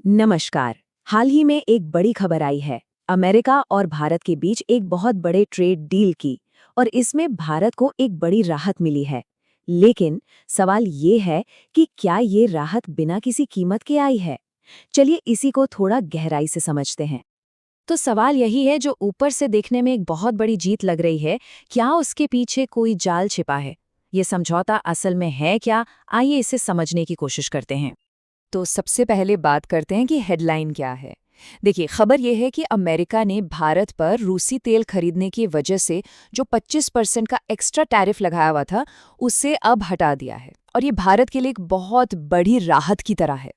नमस्कार। हाल ही में एक बड़ी खबर आई है अमेरिका और भारत के बीच एक बहुत बड़े ट्रेड डील की और इसमें भारत को एक बड़ी राहत मिली है। लेकिन सवाल ये है कि क्या ये राहत बिना किसी कीमत के आई है। चलिए इसी को थोड़ा गहराई से समझते हैं। तो सवाल यही है, जो ऊपर से देखने में एक बहुत बड़ी जीत लग रही है, क्या उसके पीछे कोई जाल छिपा है? ये समझौता असल में है क्या? आइए इसे समझने की कोशिश करते हैं। तो सबसे पहले बात करते हैं कि हेडलाइन क्या है। देखिए, खबर यह है कि अमेरिका ने भारत पर रूसी तेल खरीदने की वजह से जो 25% का एक्स्ट्रा टैरिफ लगाया हुआ था, उसे अब हटा दिया है। और ये भारत के लिए एक बहुत बड़ी राहत की तरह है।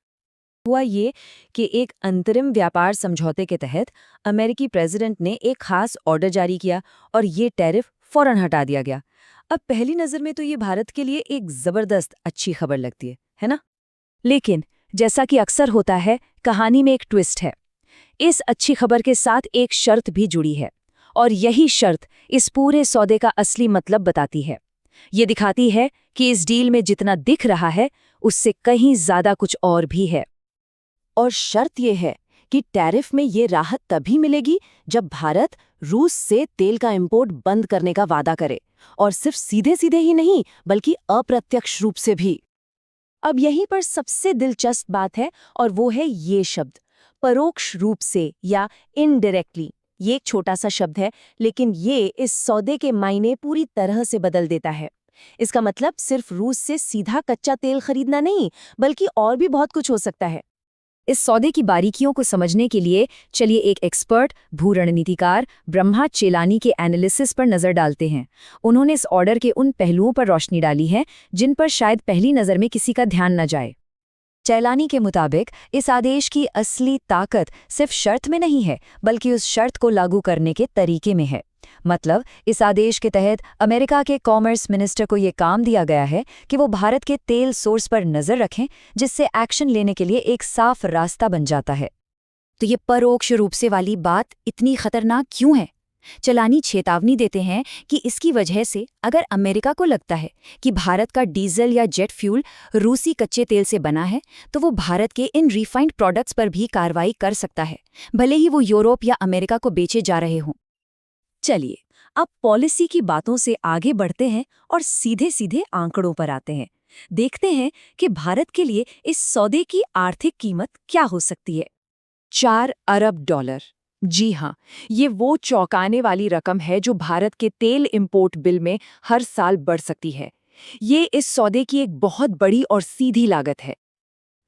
हुआ ये कि एक अंतरिम व्यापार समझौते के तहत अमेरिकी प्रेसिडेंट ने एक खास ऑर्डर जारी किया और ये टैरिफ फौरन हटा दिया गया। अब पहली नज़र में तो ये भारत के लिए एक ज़बरदस्त अच्छी खबर लगती है ना? लेकिन जैसा कि अक्सर होता है, कहानी में एक ट्विस्ट है। इस अच्छी खबर के साथ एक शर्त भी जुड़ी है, और यही शर्त इस पूरे सौदे का असली मतलब बताती है। ये दिखाती है कि इस डील में जितना दिख रहा है, उससे कहीं ज्यादा कुछ और भी है। और शर्त यह है कि टैरिफ में ये राहत तभी मिलेगी जब भारत रूस से तेल का इंपोर्ट बंद करने का वादा करे, और सिर्फ सीधे सीधे ही नहीं बल्कि अप्रत्यक्ष रूप से भी। अब यहीं पर सबसे दिलचस्प बात है, और वो है ये शब्द परोक्ष रूप से या इनडायरेक्टली। ये एक छोटा सा शब्द है, लेकिन ये इस सौदे के मायने पूरी तरह से बदल देता है। इसका मतलब सिर्फ रूस से सीधा कच्चा तेल खरीदना नहीं, बल्कि और भी बहुत कुछ हो सकता है। इस सौदे की बारीकियों को समझने के लिए चलिए एक एक्सपर्ट भू रणनीतिकार ब्रह्मा चेलानी के एनालिसिस पर नजर डालते हैं। उन्होंने इस ऑर्डर के उन पहलुओं पर रोशनी डाली है जिन पर शायद पहली नज़र में किसी का ध्यान न जाए। चैलानी के मुताबिक इस आदेश की असली ताकत सिर्फ शर्त में नहीं है, बल्कि उस शर्त को लागू करने के तरीके में है। मतलब, इस आदेश के तहत अमेरिका के कॉमर्स मिनिस्टर को ये काम दिया गया है कि वो भारत के तेल सोर्स पर नज़र रखें, जिससे एक्शन लेने के लिए एक साफ रास्ता बन जाता है। तो ये परोक्ष रूप से वाली बात इतनी खतरनाक क्यों है? चलानी चेतावनी देते हैं कि इसकी वजह से अगर अमेरिका को लगता है कि भारत का डीजल या जेट फ्यूल रूसी कच्चे तेल से बना है, तो वो भारत के इन रिफाइंड प्रोडक्ट्स पर भी कार्रवाई कर सकता है, भले ही वो यूरोप या अमेरिका को बेचे जा रहे हों। चलिए अब पॉलिसी की बातों से आगे बढ़ते हैं और सीधे सीधे आंकड़ों पर आते हैं। देखते हैं कि भारत के लिए इस सौदे की आर्थिक कीमत क्या हो सकती है। $4 अरब। जी हाँ, ये वो चौंकाने वाली रकम है जो भारत के तेल इंपोर्ट बिल में हर साल बढ़ सकती है। ये इस सौदे की एक बहुत बड़ी और सीधी लागत है।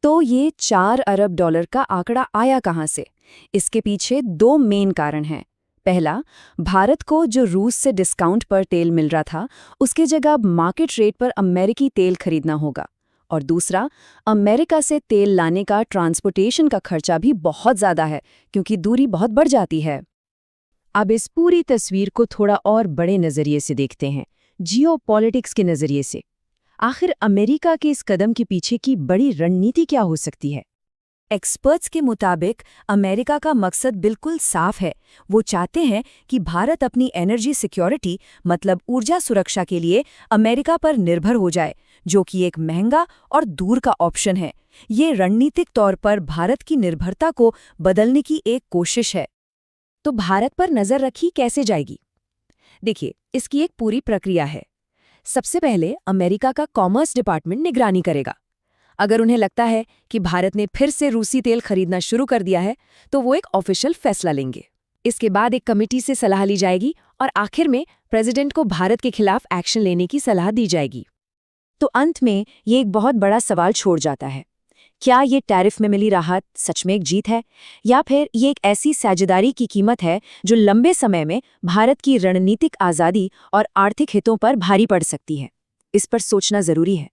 तो ये $4 अरब का आंकड़ा आया कहाँ से? इसके पीछे दो मेन कारण हैं। पहला, भारत को जो रूस से डिस्काउंट पर तेल मिल रहा था, उसके जगह अब मार्केट रेट पर अमेरिकी तेल खरीदना होगा। और दूसरा, अमेरिका से तेल लाने का ट्रांसपोर्टेशन का खर्चा भी बहुत ज़्यादा है, क्योंकि दूरी बहुत बढ़ जाती है। अब इस पूरी तस्वीर को थोड़ा और बड़े नज़रिए से देखते हैं, जियोपॉलिटिक्स के नज़रिए से। आखिर अमेरिका के इस कदम के पीछे की बड़ी रणनीति क्या हो सकती है? एक्सपर्ट्स के मुताबिक अमेरिका का मकसद बिल्कुल साफ है। वो चाहते हैं कि भारत अपनी एनर्जी सिक्योरिटी, मतलब ऊर्जा सुरक्षा के लिए अमेरिका पर निर्भर हो जाए, जो कि एक महंगा और दूर का ऑप्शन है। ये रणनीतिक तौर पर भारत की निर्भरता को बदलने की एक कोशिश है। तो भारत पर नज़र रखी कैसे जाएगी? देखिए, इसकी एक पूरी प्रक्रिया है। सबसे पहले अमेरिका का कॉमर्स डिपार्टमेंट निगरानी करेगा। अगर उन्हें लगता है कि भारत ने फिर से रूसी तेल खरीदना शुरू कर दिया है, तो वो एक ऑफिशियल फैसला लेंगे। इसके बाद एक कमेटी से सलाह ली जाएगी और आखिर में प्रेसिडेंट को भारत के खिलाफ एक्शन लेने की सलाह दी जाएगी। तो अंत में ये एक बहुत बड़ा सवाल छोड़ जाता है। क्या ये टैरिफ में मिली राहत सच में एक जीत है, या फिर ये एक ऐसी साझेदारी की कीमत है जो लंबे समय में भारत की रणनीतिक आज़ादी और आर्थिक हितों पर भारी पड़ सकती है? इस पर सोचना ज़रूरी है।